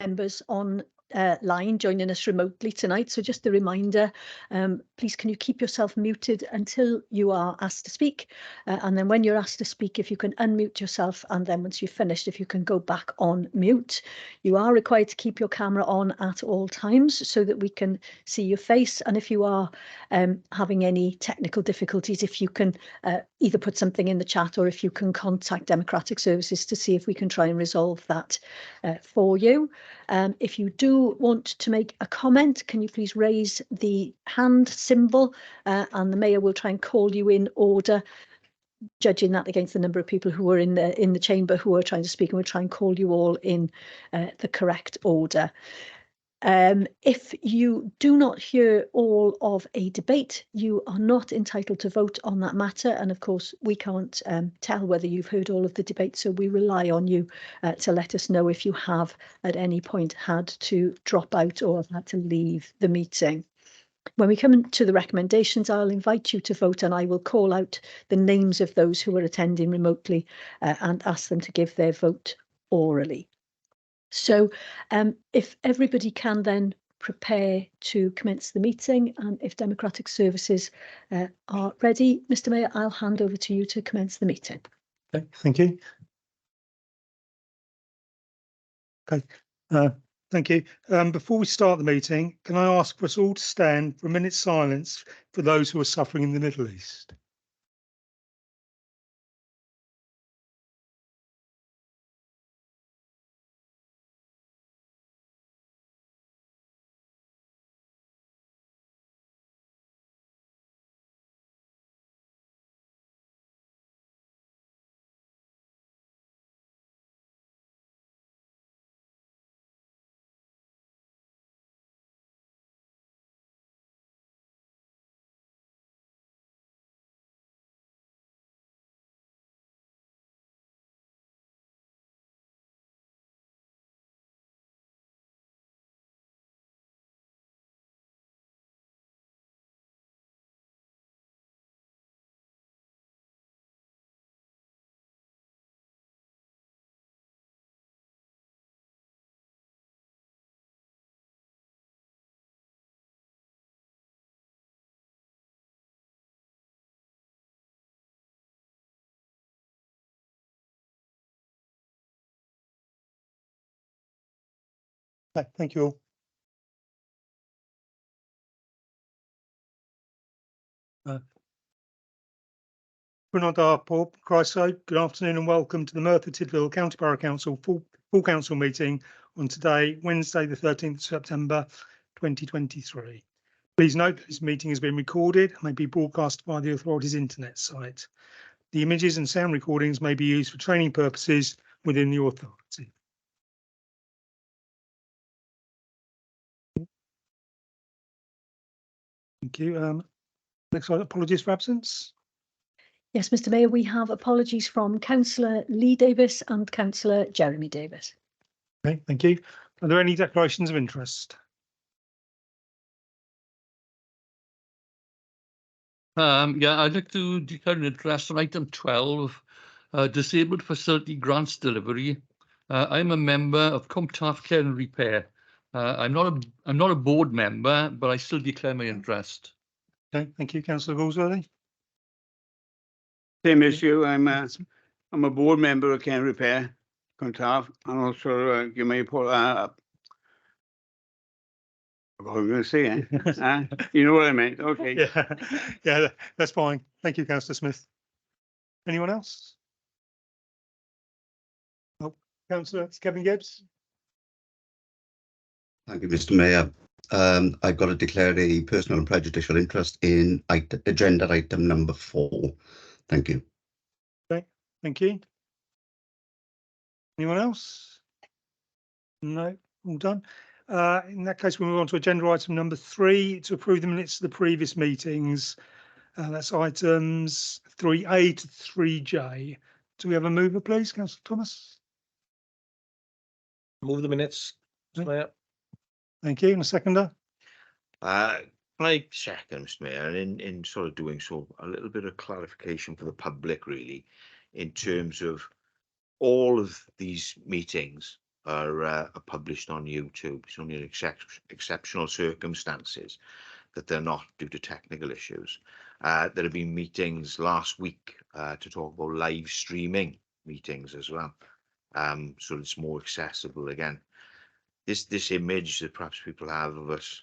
members on line joining us remotely tonight. So just a reminder, please can you keep yourself muted until you are asked to speak, and then when you're asked to speak, if you can unmute yourself, and then once you've finished, if you can go back on mute. You are required to keep your camera on at all times so that we can see your face, and if you are having any technical difficulties, if you can either put something in the chat, or if you can contact Democratic Services to see if we can try and resolve that for you. If you do want to make a comment, can you please raise the hand symbol, and the Mayor will try and call you in order, judging that against the number of people who are in the chamber who are trying to speak, and we'll try and call you all in the correct order. If you do not hear all of a debate, you are not entitled to vote on that matter. And of course, we can't tell whether you've heard all of the debate, so we rely on you to let us know if you have at any point had to drop out or have had to leave the meeting. When we come to the recommendations, I'll invite you to vote, and I will call out the names of those who are attending remotely and ask them to give their vote orally. So if everybody can then prepare to commence the meeting, and if Democratic Services are ready, Mr. Mayor, I'll hand over to you to commence the meeting. Okay, thank you. Okay, thank you. Before we start the meeting, can I ask for us all to stand for a minute's silence for those who are suffering in the Middle East? Okay, thank you all. Good afternoon and welcome to the Merthyr Tydfil County Borough Council full council meeting on today, Wednesday, the 13th of September 2023. Please note that this meeting has been recorded and may be broadcast via the authority's internet site. The images and sound recordings may be used for training purposes within the authority. Thank you. Next slide, apologies for absence. Yes, Mr. Mayor, we have apologies from Councillor Lee Davis and Councillor Jeremy Davis. Okay, thank you. Are there any declarations of interest? Yeah, I'd like to declare an interest on item 12, disabled facility grants delivery. I'm a member of Cwmtaf Care and Repair. I'm not a board member, but I still declare my interest. Okay, thank you, Councillor Galsworthy. Same issue. I'm a board member of Care and Repair, Cwmtaf, and also you may put what I'm going to say, you know what I meant. Okay. Yeah, that's fine. Thank you, Councillor Smith. Anyone else? Oh, Councillor Kevin Gibbs. Thank you, Mr. Mayor. I've got to declare a personal and prejudicial interest in agenda item number 4. Thank you. Okay, thank you. Anyone else? No, all done. In that case, we'll move on to agenda item number 3 to approve the minutes of the previous meetings. That's items 3A to 3J. Do we have a mover, please, Councillor Thomas? Move the minutes, Mr. Mayor. Thank you. And a seconder? I second, Mr. Mayor, in sort of doing so, a little bit of clarification for the public, really, in terms of all of these meetings are published on YouTube. It's only in exceptional circumstances that they're not due to technical issues. There have been meetings last week to talk about live streaming meetings as well, so it's more accessible again. This image that perhaps people have of us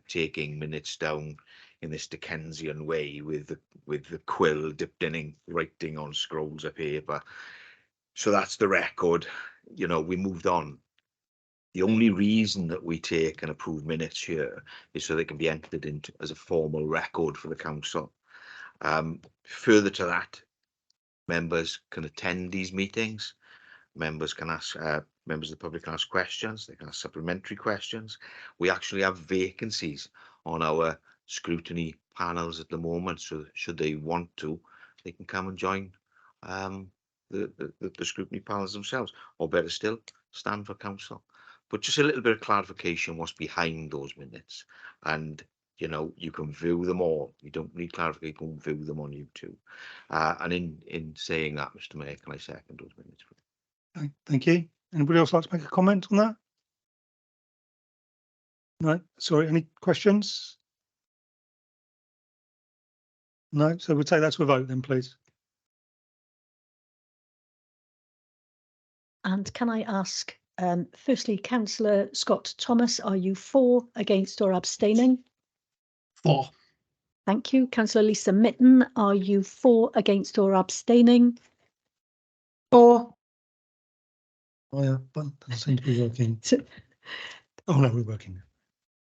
taking minutes down in this Dickensian way with the quill dipped in ink, writing on scrolls of paper. So that's the record. You know, we moved on. The only reason that we take and approve minutes here is so they can be entered into as a formal record for the council. Further to that, members can attend these meetings. Members can ask, members of the public can ask questions. They can ask supplementary questions. We actually have vacancies on our scrutiny panels at the moment. So should they want to, they can come and join the scrutiny panels themselves, or better still, stand for council. But just a little bit of clarification what's behind those minutes. And, you know, you can view them all. You don't need clarification, you can view them on YouTube. And in saying that, Mr. Mayor, can I second those minutes? Thank you. Anybody else like to make a comment on that? No, sorry, any questions? No, so we'll take that to a vote then, please. And can I ask, firstly, Councillor Scott Thomas, are you for, against or abstaining? For. Thank you. Councillor Lisa Mitten, are you for, against or abstaining? For. Oh yeah, but doesn't seem to be working. Oh no, we're working.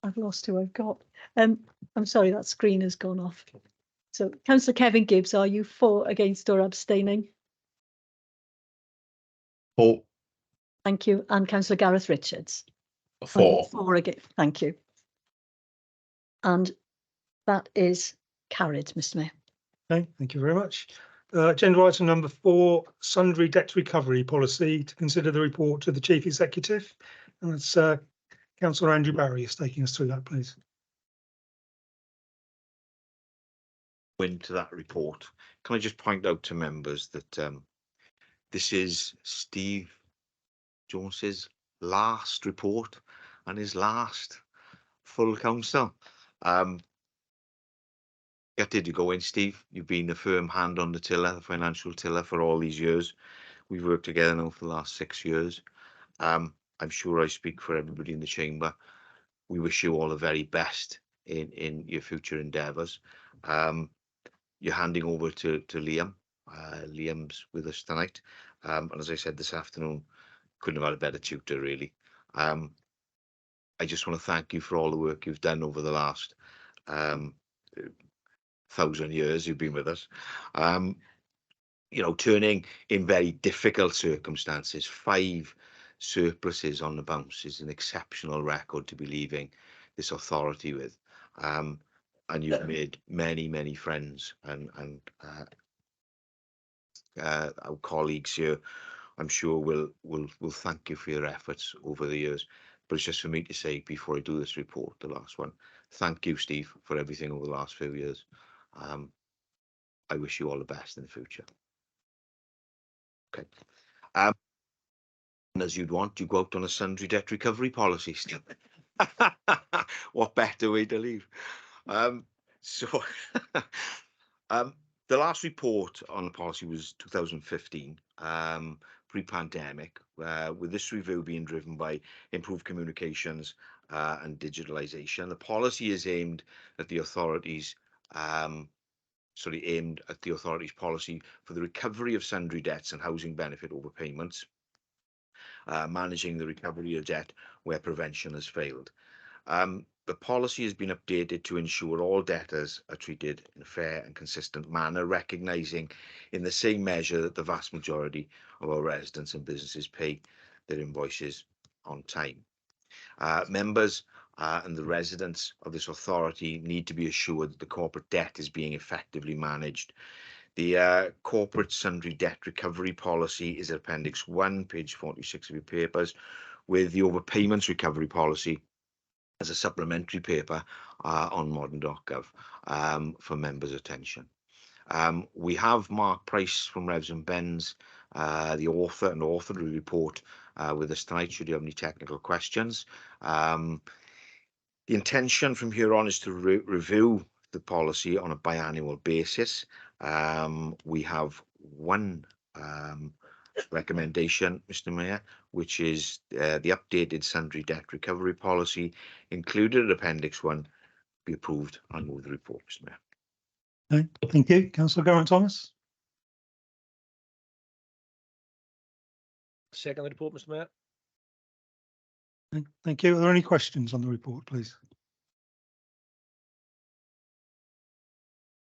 I've lost who I've got. I'm sorry, that screen has gone off. So Councillor Kevin Gibbs, are you for, against or abstaining? For. Thank you. And Councillor Gareth Richards? For. For, against. Thank you. And that is carried, Mr. Mayor. Okay, thank you very much. Agenda item number 4, sundry debt recovery policy, to consider the report to the Chief Executive. And it's Councillor Andrew Barry is taking us through that, please. Into that report, can I just point out to members that this is Steve Jones's last report and his last full council. Gutted to go in, Steve. You've been a firm hand on the tiller, the financial tiller, for all these years. We've worked together now for the last 6 years. I'm sure I speak for everybody in the chamber. We wish you all the very best in your future endeavours. You're handing over to Liam. Liam's with us tonight. And as I said this afternoon, couldn't have had a better tutor, really. I just want to thank you for all the work you've done over the last 1,000 years you've been with us. You know, turning in very difficult circumstances, 5 surpluses on the bounce is an exceptional record to be leaving this authority with. And you've made many friends, and our colleagues here, I'm sure will thank you for your efforts over the years. But it's just for me to say, before I do this report, the last one, thank you, Steve, for everything over the last few years. I wish you all the best in the future. Okay. And as you'd want, you go out on a sundry debt recovery policy still. What better way to leave? So the last report on the policy was 2015, pre-pandemic, with this review being driven by improved communications and digitalisation. The policy is aimed at the authorities, aimed at the authorities' policy for the recovery of sundry debts and housing benefit overpayments, managing the recovery of debt where prevention has failed. The policy has been updated to ensure all debtors are treated in a fair and consistent manner, recognising in the same measure that the vast majority of our residents and businesses pay their invoices on time. Members and the residents of this authority need to be assured that the corporate debt is being effectively managed. The corporate sundry debt recovery policy is Appendix 1, page 46 of your papers, with the overpayments recovery policy as a supplementary paper on modern.gov for members' attention. We have Mark Price from Revs and Bens the author and author will report with us tonight should you have any technical questions. The intention from here on is to review the policy on a biannual basis. We have one recommendation, Mr. Mayor, which is the updated sundry debt recovery policy included in Appendix 1 be approved. I move the report, Mr. Mayor. Okay, thank you. Councillor Geraint-Thomas. Second the report, Mr. Mayor. Thank you. Are there any questions on the report, please?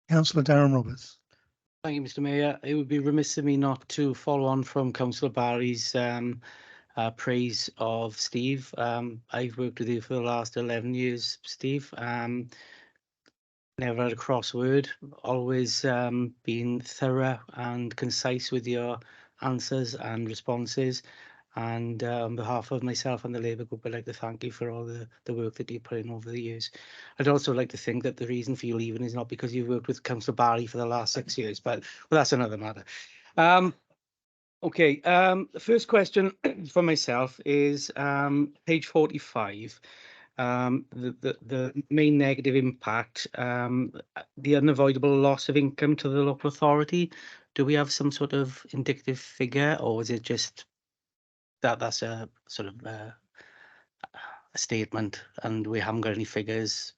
Councillor Darren Roberts. Thank you, Mr. Mayor. It would be remiss of me not to follow on from Councillor Barry's praise of Steve. I've worked with you for the last 11 years, Steve. Never had a cross word, always been thorough and concise with your answers and responses. And on behalf of myself and the Labour Group, I'd like to thank you for all the work that you've put in over the years. I'd also like to think that the reason for you leaving is not because you've worked with Councillor Barry for the last 6 years, but that's another matter. Okay, the first question for myself is page 45. The main negative impact, the unavoidable loss of income to the local authority. Do we have some sort of indicative figure, or is it just that's a sort of a statement and we haven't got any figures?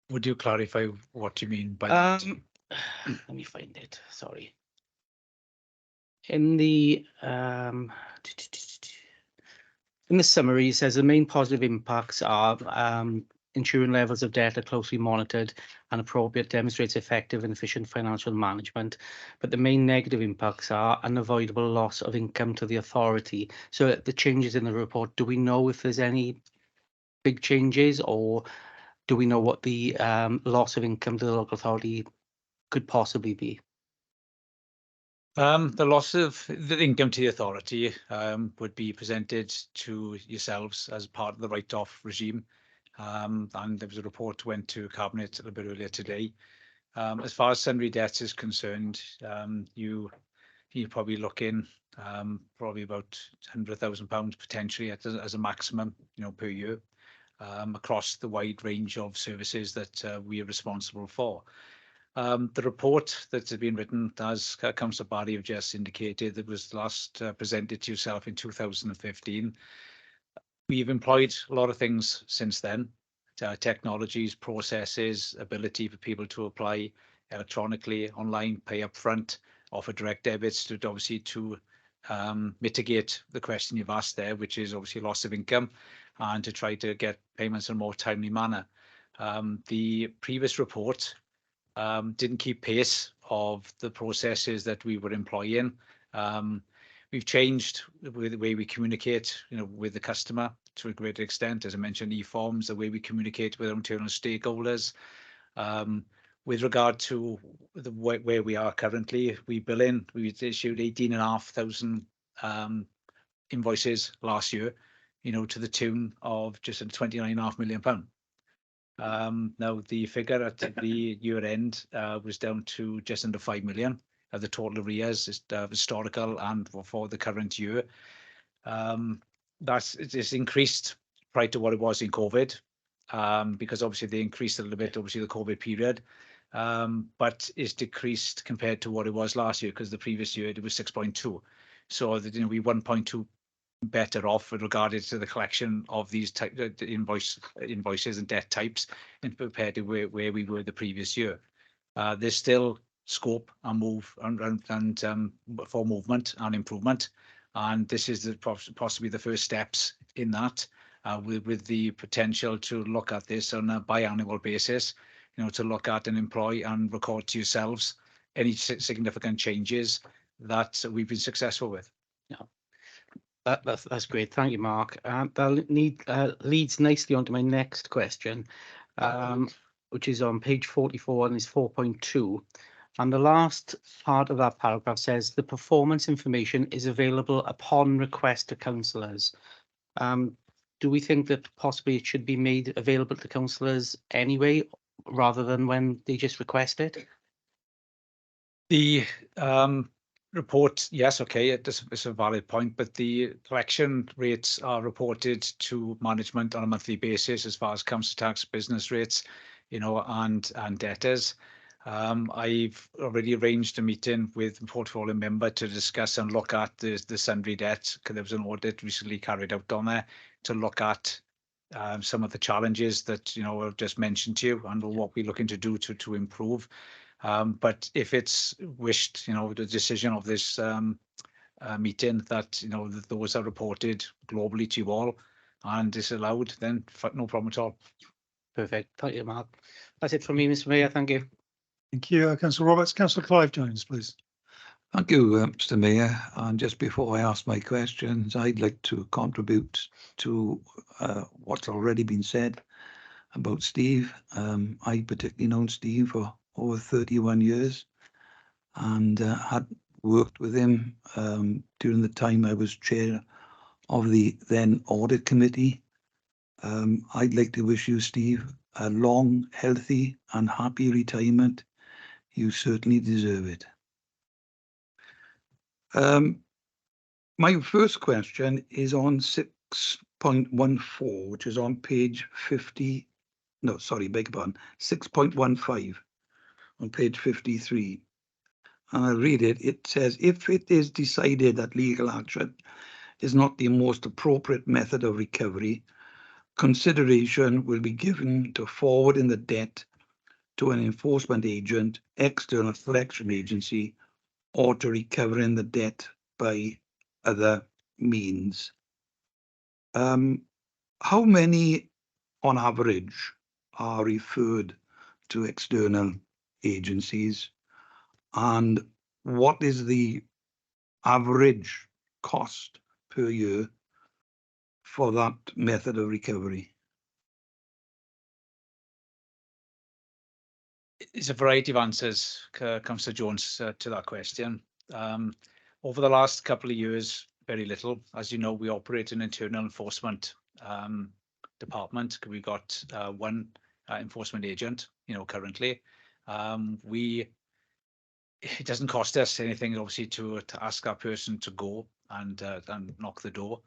Would you clarify what you mean by that? Let me find it. Sorry. In the summary, it says the main positive impacts are ensuring levels of debt are closely monitored and appropriate, demonstrates effective and efficient financial management. But the main negative impacts are unavoidable loss of income to the authority. So the changes in the report, do we know if there's any big changes, or do we know what the loss of income to the local authority could possibly be? The loss of the income to the authority would be presented to yourselves as part of the write-off regime. And there was a report went to Cabinet a little bit earlier today. As far as sundry debts is concerned, you're probably looking probably about £100,000 potentially as a maximum, per year, across the wide range of services that we are responsible for. The report that has been written, as Councillor Barry have just indicated, that was last presented to yourself in 2015. We've employed a lot of things since then, technologies, processes, ability for people to apply electronically, online, pay up front, offer direct debits to obviously to mitigate the question you've asked there, which is obviously loss of income, and to try to get payments in a more timely manner. The previous report didn't keep pace of the processes that we were employing. We've changed the way we communicate, with the customer to a great extent. As I mentioned, e-forms, the way we communicate with our internal stakeholders. With regard to where we are currently, we issued 18,500 invoices last year, to the tune of just under £29.5 million. Now the figure at the year end was down to just under 5 million. The total arrears is historical and for the current year. It's increased prior to what it was in COVID, because obviously they increased a little bit, obviously the COVID period, but it's decreased compared to what it was last year, because the previous year it was 6.2. So we 1.2 better off with regard to the collection of these type invoices and debt types, and compared to where we were the previous year. There's still scope and for movement and improvement, and this is possibly the first steps in that, with the potential to look at this on a biannual basis, to look at and employ and record to yourselves any significant changes that we've been successful with. Yeah, that's great. Thank you, Mark. That leads nicely onto my next question, which is on page 44 and is 4.2. And the last part of that paragraph says the performance information is available upon request to councillors. Do we think that possibly it should be made available to councillors anyway, rather than when they just request it? The report, yes, okay, it's a valid point, but the collection rates are reported to management on a monthly basis as far as council tax, business rates, you know, and debtors. I've already arranged a meeting with the portfolio member to discuss and look at the sundry debt, because there was an audit recently carried out on there to look at some of the challenges that, you know, I've just mentioned to you and what we're looking to do to improve. But if it's wished, you know, the decision of this meeting that, you know, that those are reported globally to you all and is allowed, then no problem at all. Perfect. Thank you, Mark. That's it from me, Mr. Mayor. Thank you. Thank you, Councillor Roberts. Councillor Clive Jones, please. Thank you, Mr. Mayor. And just before I ask my questions, I'd like to contribute to what's already been said about Steve. I particularly known Steve for over 31 years and had worked with him during the time I was chair of the then audit committee. I'd like to wish you, Steve, a long, healthy and happy retirement. You certainly deserve it. My first question is on 6.14, which is on page 50. No, sorry, beg your pardon. 6.15 on page 53. And I'll read it. It says, if it is decided that legal action is not the most appropriate method of recovery, consideration will be given to forwarding the debt to an enforcement agent, external collection agency, or to recovering the debt by other means. How many, on average, are referred to external agencies, and what is the average cost per year for that method of recovery? There's a variety of answers, Councillor Jones, to that question. Over the last couple of years, very little. As you know, we operate an internal enforcement department. We've got one enforcement agent, you know, currently. It doesn't cost us anything, obviously, to ask that person to go and knock the door.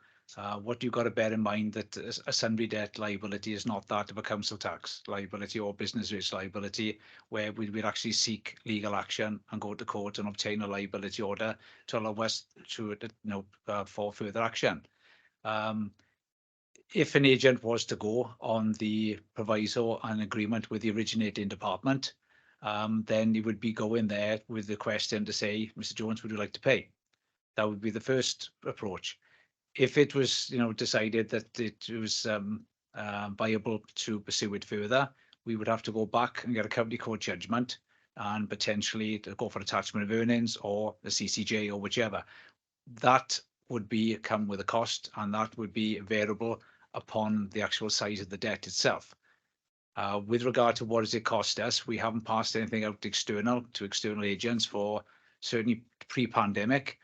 What you've got to bear in mind that a sundry debt liability is not that of a council tax liability or business rates liability, where we'd actually seek legal action and go to court and obtain a liability order to allow us to, you know, for further action. If an agent was to go on the proviso and agreement with the originating department, then he would be going there with the question to say, Mr. Jones, would you like to pay? That would be the first approach. If it was, you know, decided that it was viable to pursue it further, we would have to go back and get a county court judgment and potentially to go for attachment of earnings or a CCJ or whichever. That would come with a cost, and that would be variable upon the actual size of the debt itself. With regard to what does it cost us, we haven't passed anything out external to external agents for certainly pre-pandemic.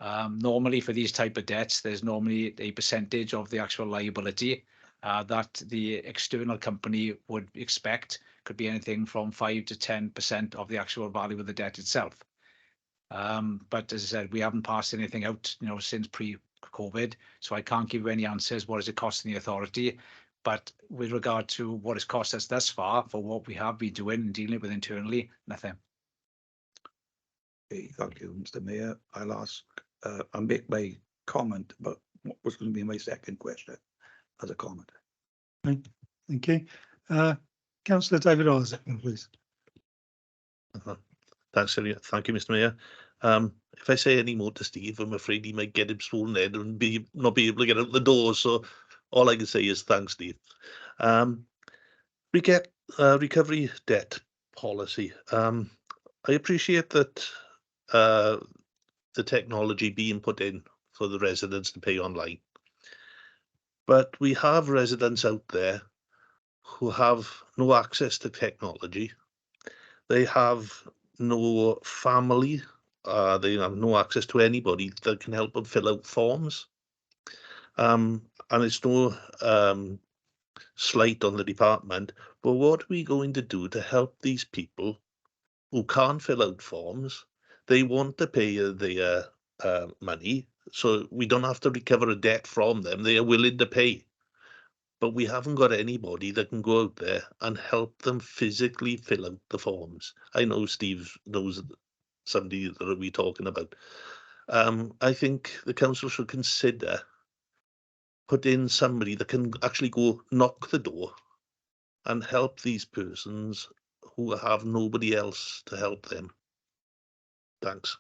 Normally for these type of debts, there's normally a percentage of the actual liability that the external company would expect. Could be anything from 5 to 10% of the actual value of the debt itself. But as I said, we haven't passed anything out, you know, since pre-COVID, so I can't give you any answers. What is it costing the authority? But with regard to what it's cost us thus far for what we have been doing and dealing with internally, nothing. Okay, thank you, Mr. Mayor. I'll ask, I'll make my comment about what was going to be my second question as a comment. Thank you. Councillor David Isaac, please. Thanks, thank you, Mr. Mayor. If I say any more to Steve, I'm afraid he might get him swollen head and not be able to get out the door. So all I can say is thanks, Steve. Recovery debt policy. I appreciate that the technology being put in for the residents to pay online. But we have residents out there who have no access to technology. They have no family. They have no access to anybody that can help them fill out forms. And it's no slight on the department, but what are we going to do to help these people who can't fill out forms, they want to pay their money, so we don't have to recover a debt from them. They are willing to pay. But we haven't got anybody that can go out there and help them physically fill out the forms. I know Steve knows somebody that we're talking about. I think the council should consider put in somebody that can actually go knock the door and help these persons who have nobody else to help them. Thanks.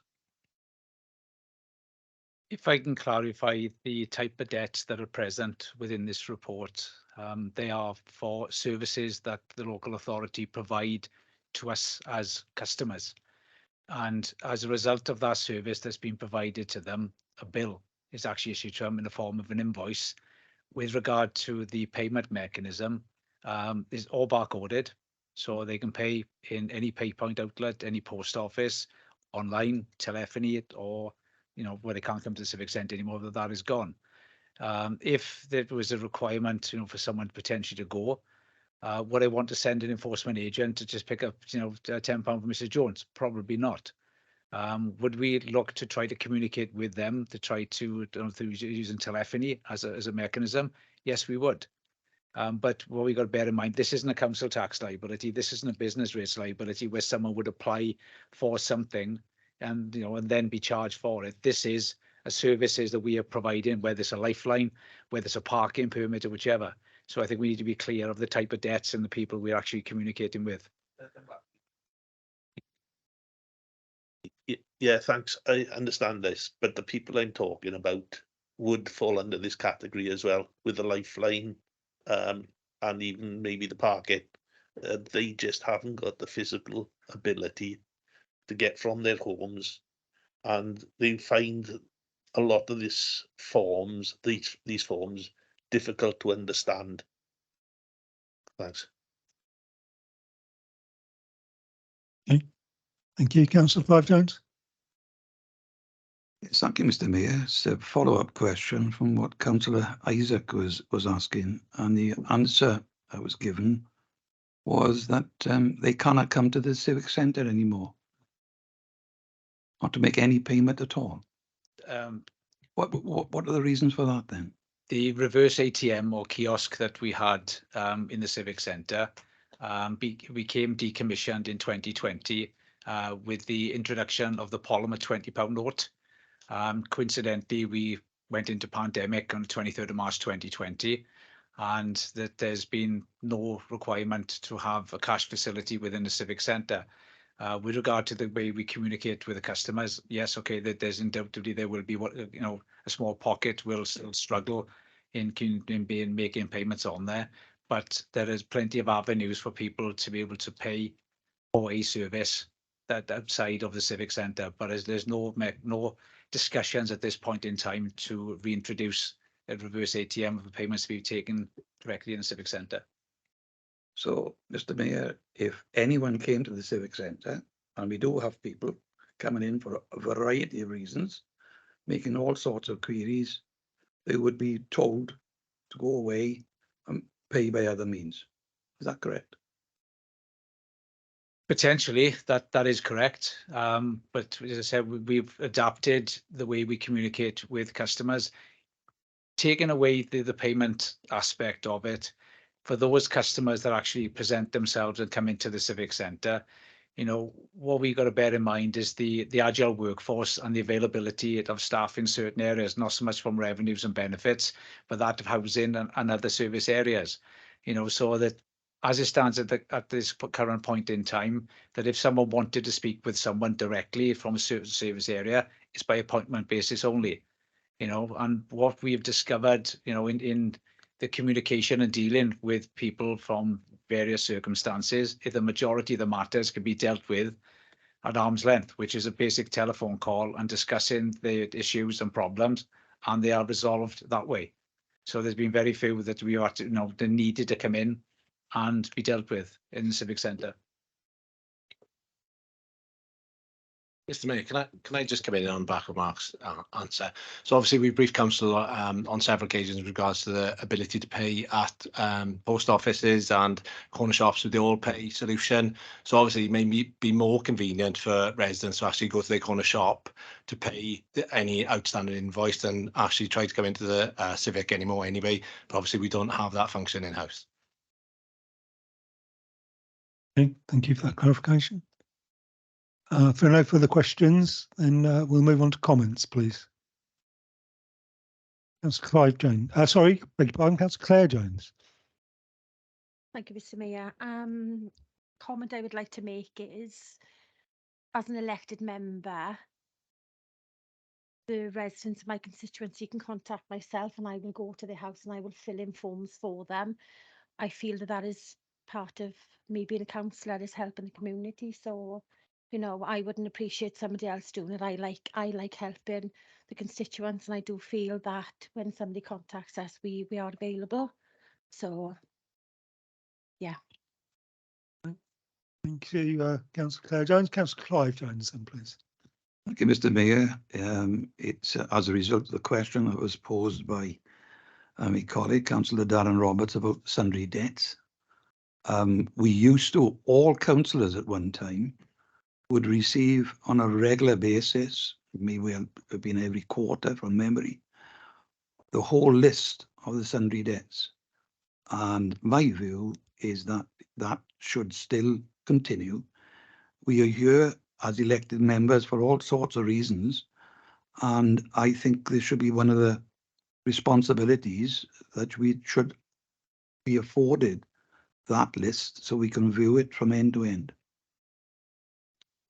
If I can clarify the type of debts that are present within this report, they are for services that the local authority provide to us as customers. And as a result of that service that's been provided to them, a bill is actually issued to them in the form of an invoice. With regard to the payment mechanism, is all barcoded, so they can pay in any PayPoint outlet, any post office, online, telephony, or where they can't come to the civic centre anymore, that is gone. If there was a requirement, for someone potentially to go, would I want to send an enforcement agent to just pick up, £10 from Mrs. Jones? Probably not. Would we look to try to communicate with them to try to through using telephony as a mechanism? Yes, we would. But what we got to bear in mind, this isn't a council tax liability. This isn't a business rates liability where someone would apply for something and and then be charged for it. This is a services that we are providing, whether it's a lifeline, whether it's a parking permit or whichever. So I think we need to be clear of the type of debts and the people we're actually communicating with. Yeah, thanks. I understand this, but the people I'm talking about would fall under this category as well, with the lifeline, and even maybe the parking. They just haven't got the physical ability to get from their homes, and they find a lot of these forms difficult to understand. Thanks. Okay. Thank you, Councillor Clive-Jones. Yes, thank you, Mr. Mayor. It's a follow-up question from what Councillor Isaac was asking, and the answer I was given was that they cannot come to the civic centre anymore, not to make any payment at all. What are the reasons for that then? The reverse ATM or kiosk that we had in the civic centre became decommissioned in 2020 with the introduction of the polymer £20 note. Coincidentally, we went into pandemic on the 23rd of March 2020, and that there's been no requirement to have a cash facility within the civic centre. With regard to the way we communicate with the customers, yes, okay, that there's undoubtedly there will be a small pocket will still struggle in making payments on there, but there is plenty of avenues for people to be able to pay for a service that outside of the civic centre. But as there's no discussions at this point in time to reintroduce a reverse ATM for payments to be taken directly in the civic centre. So, Mr. Mayor, if anyone came to the civic centre, and we do have people coming in for a variety of reasons, making all sorts of queries, they would be told to go away and pay by other means. Is that correct? Potentially, that is correct. But as I said, we've adapted the way we communicate with customers, taking away the payment aspect of it. For those customers that actually present themselves and come into the civic centre, what we got to bear in mind is the agile workforce and the availability of staff in certain areas, not so much from revenues and benefits, but that of housing and other service areas. So that as it stands at this current point in time, that if someone wanted to speak with someone directly from a certain service area, it's by appointment basis only. And what we've discovered, in the communication and dealing with people from various circumstances, if the majority of the matters can be dealt with at arm's length, which is a basic telephone call and discussing the issues and problems, and they are resolved that way. So there's been very few that we are, they needed to come in and be dealt with in the civic centre. Mr. Mayor, can I just come in on back of Mark's answer? So obviously we briefed council on several occasions with regards to the ability to pay at post offices and corner shops with the all pay solution. So obviously it may be more convenient for residents to actually go to their corner shop to pay any outstanding invoice than actually try to come into the Civic anymore anyway. But obviously we don't have that function in house. Okay, thank you for that clarification. If there are no further questions, then we'll move on to comments, please. Councillor Clive Jones. Sorry, beg your pardon, Councillor Claire Jones. Thank you, Mr. Mayor. Comment I would like to make is, as an elected member, the residents of my constituency can contact myself and I will go to their house and I will fill in forms for them. I feel that that is part of me being a councillor, is helping the community. So, you know, I wouldn't appreciate somebody else doing it. I like helping the constituents, and I do feel that when somebody contacts us, we are available. So, yeah. Thank you, Councillor Claire Jones. Councillor Clive Jones, then, please. Thank you, Mr. Mayor. It's as a result of the question that was posed by my colleague, Councillor Darren Roberts, about sundry debts. We used to, all councillors at one time would receive on a regular basis, maybe have been every quarter from memory, the whole list of the sundry debts. And my view is that that should still continue. We are here as elected members for all sorts of reasons, and I think this should be one of the responsibilities that we should be afforded that list so we can view it from end to end.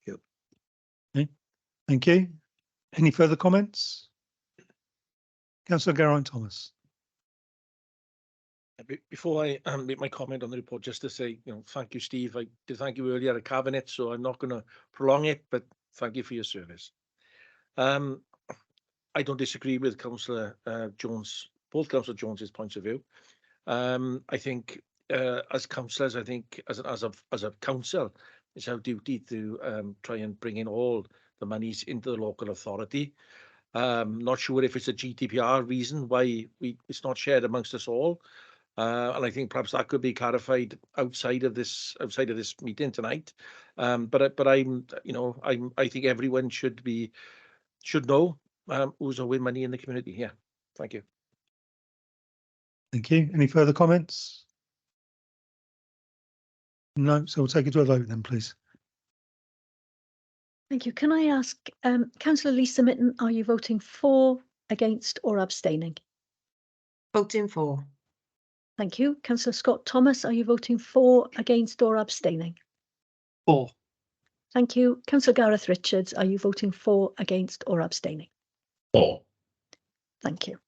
Yep. Okay. Thank you. Any further comments? Councillor Geraint Thomas. Before I make my comment on the report, just to say, thank you, Steve. I did thank you earlier at Cabinet, so I'm not going to prolong it, but thank you for your service. I don't disagree with Councillor Jones, both Councillor Jones's points of view. I think as councillors, I think as a council, it's our duty to try and bring in all the monies into the local authority. Not sure if it's a GDPR reason why it's not shared amongst us all. And I think perhaps that could be clarified outside of this meeting tonight. But I think everyone should know who's owing money in the community here. Thank you. Thank you. Any further comments? No, so we'll take it to a vote then, please. Thank you. Can I ask, Councillor Lisa Mitten, are you voting for, against or abstaining? Voting for. Thank you. Councillor Scott Thomas, are you voting for, against or abstaining? For. Thank you. Councillor Gareth Richards, are you voting for, against or abstaining? For. Thank you.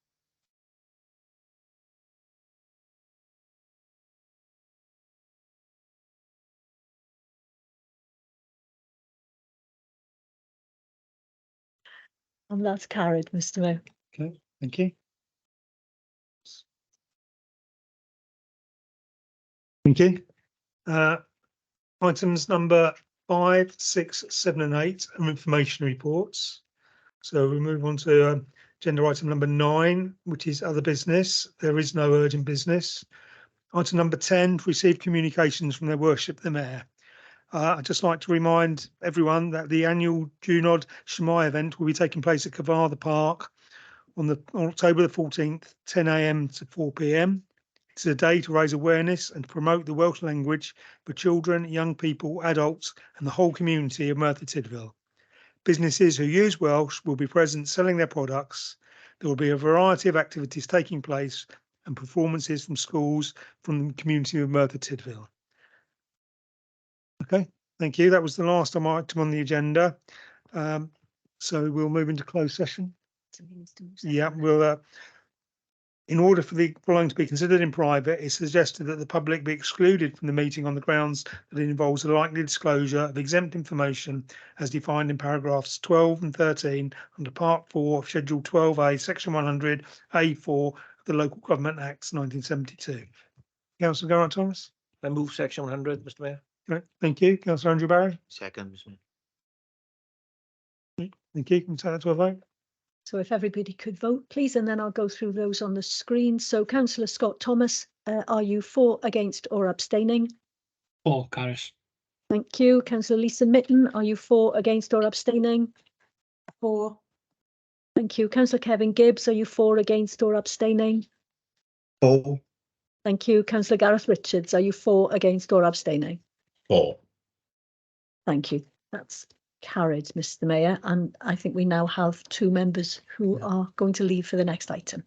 And that's carried, Mr. Mayor. Okay, thank you. Thank you. Items number 5, 6, 7 and 8 are information reports. So we move on to agenda item number 9, which is other business. There is no urgent business. Item number 10, receive communications from their worship the Mayor. I'd just like to remind everyone that the annual Junod Shemai event will be taking place at Kavartha Park on October the 14th, 10 a.m. to 4 p.m. It's a day to raise awareness and promote the Welsh language for children, young people, adults and the whole community of Merthyr Tydfil. Businesses who use Welsh will be present selling their products. There will be a variety of activities taking place and performances from schools from the community of Merthyr Tydfil. Okay, thank you. That was the last item on the agenda. So we'll move into closed session. Yeah, we'll. In order for the following to be considered in private, it's suggested that the public be excluded from the meeting on the grounds that it involves a likely disclosure of exempt information as defined in paragraphs 12 and 13 under Part 4 of Schedule 12A, Section 100, A4 of the Local Government Acts 1972. Councillor Geraint Thomas. I move Section 100, Mr. Mayor. Right, thank you. Councillor Andrew Barry. Second, Mr. Mayor. Thank you. Can we take that to a vote? So if everybody could vote, please, and then I'll go through those on the screen. So Councillor Scott Thomas, are you for, against or abstaining? For, Caris. Thank you. Councillor Lisa Mitten, are you for, against or abstaining? For. Thank you. Councillor Kevin Gibbs, are you for, against or abstaining? 4. Thank you. Councillor Gareth Richards, are you for, against or abstaining? 4. Thank you. That's carried, Mr. Mayor, and I think we now have 2 members who are going to leave for the next item.